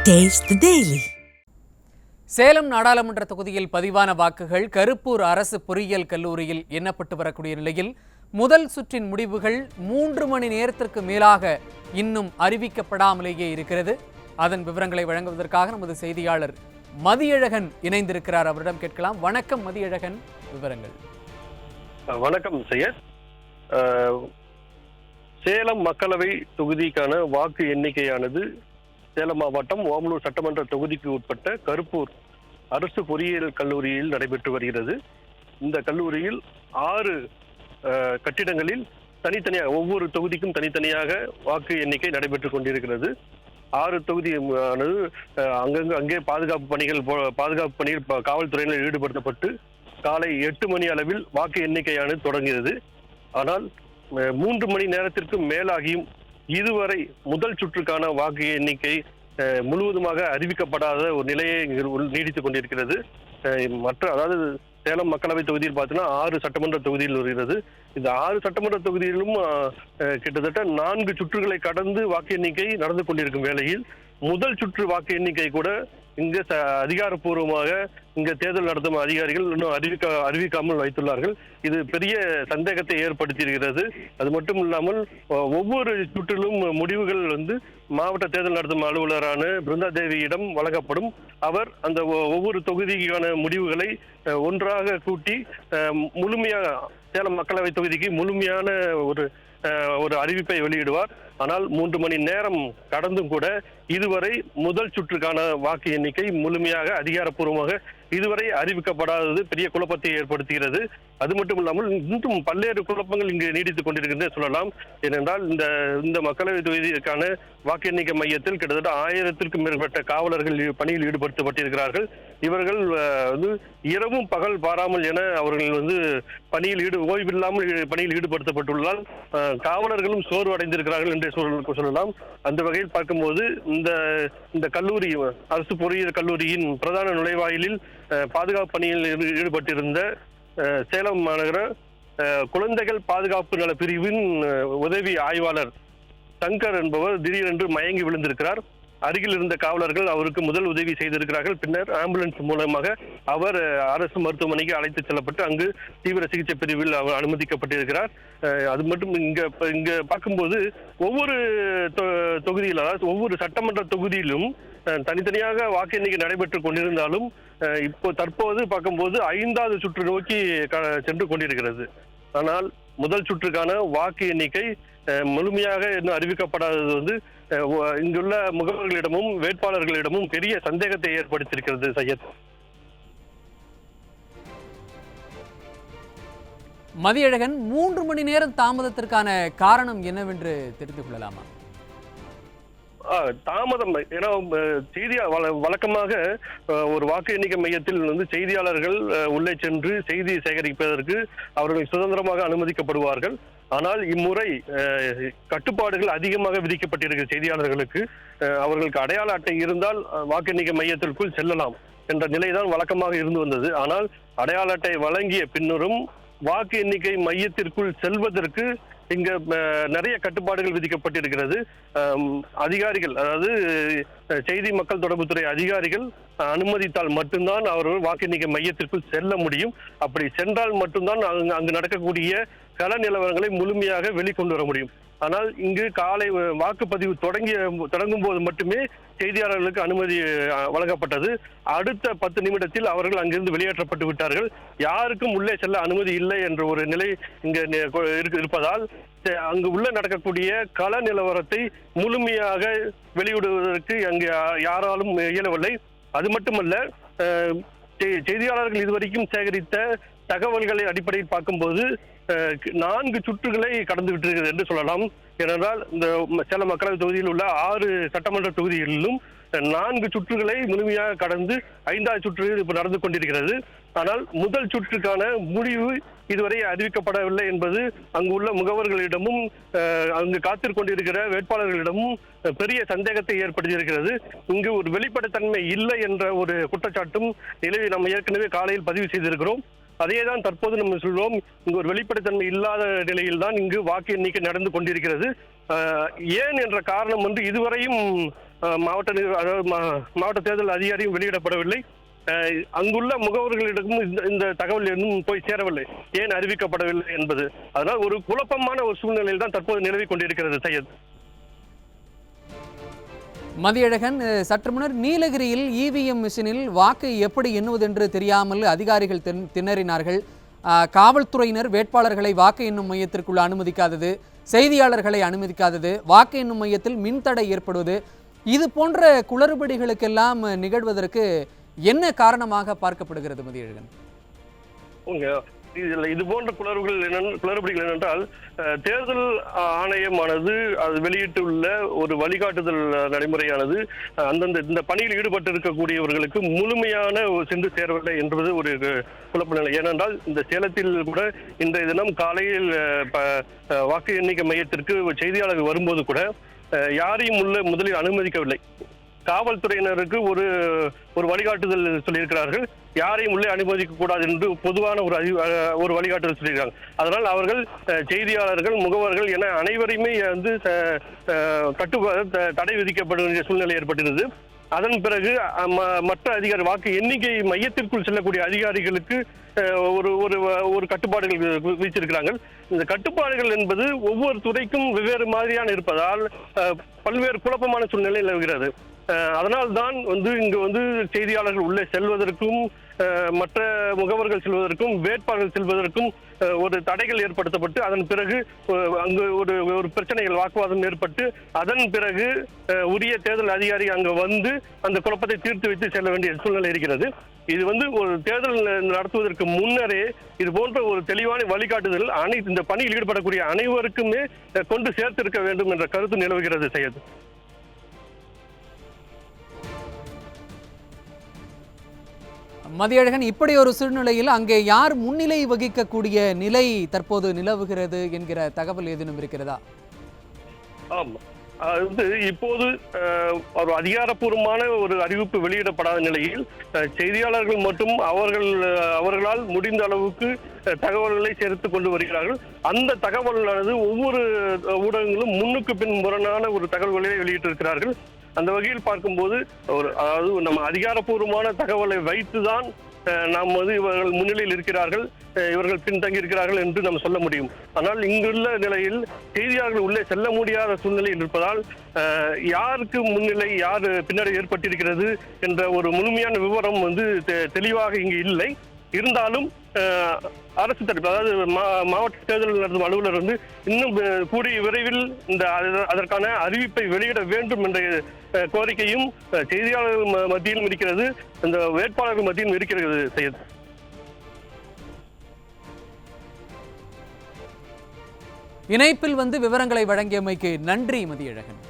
Taste the Daily. Salem நாடாளுமன்ற தொகுதியில் பதிவான வாக்குகள் கருப்பூர் அரசு பொறியியல் கல்லூரியில் எண்ணப்பட்டு வரக்கூடிய நிலையில் முதல் சுற்றின் முடிவுகள் 3 மணி நேரத்திற்கு மேலாக இன்னும் அறிவிக்கப்படாமலேயே இருக்கிறது. அதன் விவரங்களை வழங்குவதற்காக நமது செய்தியாளர் மதியழகன் இணைந்திருக்கிறார். அவரிடம் கேட்கலாம். வணக்கம் மதியழகன், விவரங்கள். வணக்கம் சையத். சேலம் மக்களவை தொகுதிக்கான வாக்கு எண்ணிக்கையானது சேலம் மாவட்டம் ஓமலூர் சட்டமன்ற தொகுதிக்கு உட்பட்ட கருப்பூர் அரசு பொறியியல் கல்லூரியில் நடைபெற்று வருகிறது. இந்த கல்லூரியில் 6 கட்டிடங்களில் தனித்தனியாக ஒவ்வொரு தொகுதிக்கும் தனித்தனியாக வாக்கு எண்ணிக்கை நடைபெற்றுக் கொண்டிருக்கிறது. 6 தொகுதியானது அங்கே பாதுகாப்பு பணியில் காவல்துறையினர் ஈடுபடுத்தப்பட்டு காலை 8 மணி அளவில் வாக்கு எண்ணிக்கையானது தொடங்கியது. ஆனால் 3 மணி நேரத்திற்கு மேலாகியும் இதுவரை முதல் சுற்றுக்கான வாக்கு எண்ணிக்கை முழுவதுமாக அறிவிக்கப்படாத ஒரு நிலையை நீடித்துக் கொண்டிருக்கிறது. அதாவது சேலம் மக்களவை தொகுதியில் பார்த்தீங்கன்னா 6 சட்டமன்ற தொகுதியில் வருகிறது. இந்த 6 சட்டமன்ற தொகுதியிலும் கிட்டத்தட்ட 4 சுற்றுகளை கடந்து வாக்கு எண்ணிக்கை நடந்து கொண்டிருக்கும் வேளையில் முதல் சுற்று வாக்கு எண்ணிக்கை கூட இங்கு அதிகாரப்பூர்வமாக இங்க தேர்தல் நடத்தும் அதிகாரிகள் இன்னும் அறிவிக்காமல் வைத்துள்ளார்கள். இது பெரிய சந்தேகத்தை ஏற்படுத்தியிருக்கிறது. அது மட்டும் இல்லாமல் ஒவ்வொரு சுற்றிலும் முடிவுகள் மாவட்ட தேர்தல் நடத்தும் அலுவலரான பிருந்தா தேவியிடம் வழங்கப்படும். அவர் அந்த ஒவ்வொரு தொகுதிக்கான முடிவுகளை ஒன்றாக கூட்டி முழுமையாக சேலம் மக்களவை தொகுதிக்கு முழுமையான ஒரு அறிவிப்பை வெளியிடுவார். ஆனால் 3 மணி நேரம் கடந்தும் கூட இதுவரை முதல் சுற்றுக்கான வாக்கு எண்ணிக்கை முழுமையாக அதிகாரப்பூர்வமாக இதுவரை அறிவிக்கப்படாதது பெரிய குழப்பத்தை ஏற்படுத்துகிறது. அது மட்டும் இல்லாமல் இன்னும் பல்வேறு குழப்பங்கள் இங்கு நீடித்துக் கொண்டிருக்கின்றன சொல்லலாம். ஏனென்றால் இந்த மக்களவை தொகுதிக்கான வாக்கு எண்ணிக்கை மையத்தில் கிட்டத்தட்ட 1000த்திற்கும் மேற்பட்ட காவலர்கள் பணியில் ஈடுபடுத்தப்பட்டிருக்கிறார்கள். இவர்கள் இரவும் பகல் பாராமல் என அவர்கள் பணியில் ஓய்வில்லாமல் பணியில் ஈடுபடுத்தப்பட்டுள்ளால் காவலர்களும் சோர்வு அடைந்திருக்கிறார்கள் என்று சொல்லலாம். அந்த வகையில் பார்க்கும்போது இந்த கல்லூரி அரசு பொறியியல் கல்லூரியின் பிரதான நுழைவாயிலில் பாதுகாப்பு பணியில் ஈடுபட்டிருந்த சேலம் மாநகர குழந்தைகள் பாதுகாப்பு நல பிரிவின் உதவி ஆய்வாளர் சங்கர் என்பவர் திடீரென்று மயங்கி விழுந்திருக்கிறார். அருகில் இருந்த காவலர்கள் அவருக்கு முதல் உதவி செய்திருக்கிறார்கள். பின்னர் ஆம்புலன்ஸ் மூலமாக அவர் அரசு மருத்துவமனைக்கு அழைத்து செல்லப்பட்டு அங்கு தீவிர சிகிச்சை பிரிவில் அவர் அனுமதிக்கப்பட்டிருக்கிறார். அது மட்டும் இங்க பார்க்கும்போது ஒவ்வொரு தொகுதியில், அதாவது ஒவ்வொரு சட்டமன்ற தொகுதியிலும் தனித்தனியாக வாக்கு எண்ணிக்கை நடைபெற்றுக் கொண்டிருந்தாலும் இப்போ தற்போது பார்க்கும்போது 5வது சுற்று நோக்கி சென்று கொண்டிருக்கிறது. ஆனால் முதல் சுற்றுக்கான வாக்கு எண்ணிக்கை முழுமையாக இன்னும் அறிவிக்கப்படாதது இங்குள்ள முகவர்களிடமும் வேட்பாளர்களிடமும் பெரிய சந்தேகத்தை ஏற்படுத்தியிருக்கிறது. சையத், மதியழகன், 3 மணி நேரம் தாமதத்திற்கான காரணம் என்னவென்று தெரிந்து கொள்ளலாமா? தாமதம் ஏன்னா வழக்கமாக ஒரு வாக்கு எண்ணிக்கை மையத்தில் செய்தியாளர்கள் உள்ளே சென்று செய்தி சேகரிப்பதற்கு அவர்கள் சுதந்திரமாக அனுமதிக்கப்படுவார்கள். ஆனால் இம்முறை கட்டுப்பாடுகள் அதிகமாக விதிக்கப்பட்டிருக்கிற செய்தியாளர்களுக்கு அவர்களுக்கு அடையாள அட்டை இருந்தால் வாக்கு எண்ணிக்கை மையத்திற்குள் செல்லலாம் என்ற நிலைதான் வழக்கமாக இருந்து வந்தது. ஆனால் அடையாள அட்டை வழங்கிய பின்னரும் வாக்கு எண்ணிக்கை மையத்திற்குள் செல்வதற்கு இங்க நிறைய கட்டுப்பாடுகள் விதிக்கப்பட்டிருக்கிறது. அதிகாரிகள், அதாவது செய்தி மக்கள் தொடர்புத்துறை அதிகாரிகள் அனுமதித்தால் மட்டும்தான் அவர்கள் வாக்கு எண்ணிக்கை மையத்திற்குள் செல்ல முடியும். அப்படி சென்றால் மட்டும்தான் அங்கு நடக்கக்கூடிய கள நிலவரங்களை முழுமையாக வெளிக்கொண்டு வர முடியும். ஆனால் இங்கு காலை வாக்குப்பதிவு தொடங்கும் போது மட்டுமே செய்தியாளர்களுக்கு அனுமதி வழங்கப்பட்டது. அடுத்த 10 நிமிடத்தில் அவர்கள் அங்கிருந்து வெளியேற்றப்பட்டு விட்டார்கள். யாருக்கும் உள்ளே செல்ல அனுமதி இல்லை என்ற ஒரு நிலை இங்கு இருப்பதால் அங்கு உள்ள நடக்கக்கூடிய கள நிலவரத்தை முழுமையாக வெளியிடுவதற்கு அங்கு யாராலும் இயலவில்லை. அது மட்டுமல்ல, செய்தியாளர்கள் இதுவரைக்கும் சேகரித்த தகவல்களை அடிப்படையில் பார்க்கும்போது 4 சுற்றுகளை கடந்து விட்டிருக்கிறது என்று சொல்லலாம். ஏனென்றால் இந்த சேலம் மக்களவை தொகுதியில் உள்ள 6 சட்டமன்ற தொகுதிகளிலும் 4 சுற்றுகளை முழுமையாக கடந்து 5வது சுற்று இப்ப நடந்து கொண்டிருக்கிறது. ஆனால் முதல் சுற்றுக்கான முடிவு இதுவரை அறிவிக்கப்படவில்லை என்பது அங்கு உள்ள முகவர்களிடமும் அங்கு காத்திருக்கொண்டிருக்கிற வேட்பாளர்களிடமும் பெரிய சந்தேகத்தை ஏற்படுத்தியிருக்கிறது. இங்கு ஒரு வெளிப்படைத்தன்மை இல்லை என்ற ஒரு குற்றச்சாட்டும் நிலவி நம்ம ஏற்கனவே காலையில் பதிவு செய்திருக்கிறோம். அதேதான் தற்போது நம்ம சொல்வோம். இங்கு ஒரு வெளிப்படைத்தன்மை இல்லாத நிலையில் தான் இங்கு வாக்கு எண்ணிக்கை நடந்து கொண்டிருக்கிறது. ஏன் என்ற காரணம் வந்து இதுவரையும் மாவட்ட தேர்தல் அதிகாரியும் வெளியிடப்படவில்லை. அங்குள்ள முகவர்களிடமும் இந்த தகவல் இன்னும் போய் சேரவில்லை, ஏன் அறிவிக்கப்படவில்லை என்பது. அதனால் ஒரு குழப்பமான ஒரு சூழ்நிலையில் தான் தற்போது நிலவி கொண்டிருக்கிறது சையத். மதியழகன், சற்று முன்னர் நீலகிரியில் இவிஎம் மிஷினில் வாக்கு எப்படி எண்ணுவதென்று தெரியாமல் அதிகாரிகள் திணறினார்கள். காவல்துறையினர் வேட்பாளர்களை வாக்கு எண்ணும் மையத்திற்குள் அனுமதிக்காதது, செய்தியாளர்களை அனுமதிக்காதது, வாக்கு எண்ணும் மையத்தில் மின்தடை ஏற்படுவது, இது போன்ற குளறுபடிகளுக்கெல்லாம் நிகழ்வதற்கு என்ன காரணமாக பார்க்கப்படுகிறது மதியழகன்? இது போன்ற குளறுபடிகள் என்னென்றால், தேர்தல் ஆணையமானது அது வெளியிட்டுள்ள ஒரு வழிகாட்டுதல் நடைமுறையானது அந்தந்த இந்த பணியில் ஈடுபட்டு இருக்கக்கூடியவர்களுக்கு முழுமையான சென்று சேரவில்லை என்பது ஒரு குழப்ப நிலை. ஏனென்றால் இந்த சேலத்தில் கூட இன்றைய தினம் காலையில் வாக்கு எண்ணிக்கை மையத்திற்கு செய்தியாளர்கள் வரும்போது கூட யாரையும் முதலில் அனுமதிக்கவில்லை. காவல்துறையினருக்கு ஒரு வழிகாட்டுதல் சொல்லியிருக்கிறார்கள், யாரையும் உள்ளே அனுமதிக்க கூடாது என்று பொதுவான ஒரு வழிகாட்டுதல் சொல்லியிருக்காங்க. அதனால் அவர்கள் செய்தியாளர்கள், முகவர்கள் என அனைவரையுமே வந்து தடை விதிக்கப்பட வேண்டிய சூழ்நிலை ஏற்பட்டிருந்தது. அதன் பிறகு மற்ற அதிகாரி வாக்கு எண்ணிக்கை மையத்திற்குள் செல்லக்கூடிய அதிகாரிகளுக்கு ஒரு கட்டுப்பாடுகள் விதிச்சிருக்கிறாங்க. இந்த கட்டுப்பாடுகள் என்பது ஒவ்வொரு துறைக்கும் வெவ்வேறு மாதிரியான இருப்பதால் பல்வேறு குழப்பமான சூழ்நிலை நிலவுகிறது. அதனால் தான் இங்கு செய்தியாளர்கள் உள்ளே செல்வதற்கும், மற்ற முகவர்கள் செல்வதற்கும், வேட்பாளர்கள் செல்வதற்கும் ஒரு தடைகள் ஏற்படுத்தப்பட்டு, அதன் பிறகு அங்கு ஒரு பிரச்சனைகள், வாக்குவாதம் ஏற்பட்டு, அதன் பிறகு உரிய தேர்தல் அதிகாரி அங்கு வந்து அந்த குழப்பத்தை தீர்த்து வைத்து செல்ல வேண்டிய சூழ்நிலை இருக்கிறது. இது ஒரு தேர்தல் நடத்துவதற்கு முன்னரே இது போன்ற ஒரு தெளிவான வழிகாட்டுதல் இந்த பணியில் ஈடுபடக்கூடிய அனைவருக்குமே கொண்டு சேர்த்திருக்க வேண்டும் என்ற கருத்து நிலவுகிறது சையத். மதியழகன், இப்படி ஒரு சூழ்நிலையில் அங்கே யார் முன்னிலை வகிக்கக்கூடிய நிலை தற்போது நிலவுகிறது என்கிற தகவல் ஏதேனும் இருக்கிறதா? ஆமா, இப்போது ஒரு அதிகாரப்பூர்வமான ஒரு அறிவிப்பு வெளியிடப்படாத நிலையில் செய்தியாளர்கள் மட்டும் அவர்களால் முடிந்த அளவுக்கு தகவல்களை சேர்த்து கொண்டு வருகிறார்கள். அந்த தகவலானது ஒவ்வொரு ஊடகங்களும் முன்னுக்கு பின் முரணான ஒரு தகவல்களை வெளியிட்டிருக்கிறார்கள். அந்த வகையில் பார்க்கும்போது அதாவது நம்ம அதிகாரப்பூர்வமான தகவலை வைத்துதான் நாம் இவர்கள் முன்னிலையில் இருக்கிறார்கள், இவர்கள் பின்தங்கி இருக்கிறார்கள் என்று நாம் சொல்ல முடியும். ஆனால் இங்குள்ள நிலையில் செய்தியாளர்கள் உள்ளே செல்ல முடியாத சூழ்நிலையில் இருப்பதால் யாருக்கு முன்னிலை, யார் பின்னடை ஏற்பட்டிருக்கிறது என்ற ஒரு முழுமையான விவரம் தெளிவாக இங்கு இல்லை. இருந்தாலும் அரசு தரப்பு, அதாவது மாவட்ட தேர்தல் நடத்தும் அலுவலர் இன்னும் கூடிய விரைவில் அதற்கான அறிவிப்பை வெளியிட வேண்டும் என்ற கோரிக்கையும் செய்தியாளர்கள் மத்தியிலும் இருக்கிறது, இந்த வேட்பாளர்கள் மத்தியிலும் இருக்கிறது சையத். இணைப்பில் விவரங்களை வழங்கியமைக்கு நன்றி மதியழகன்.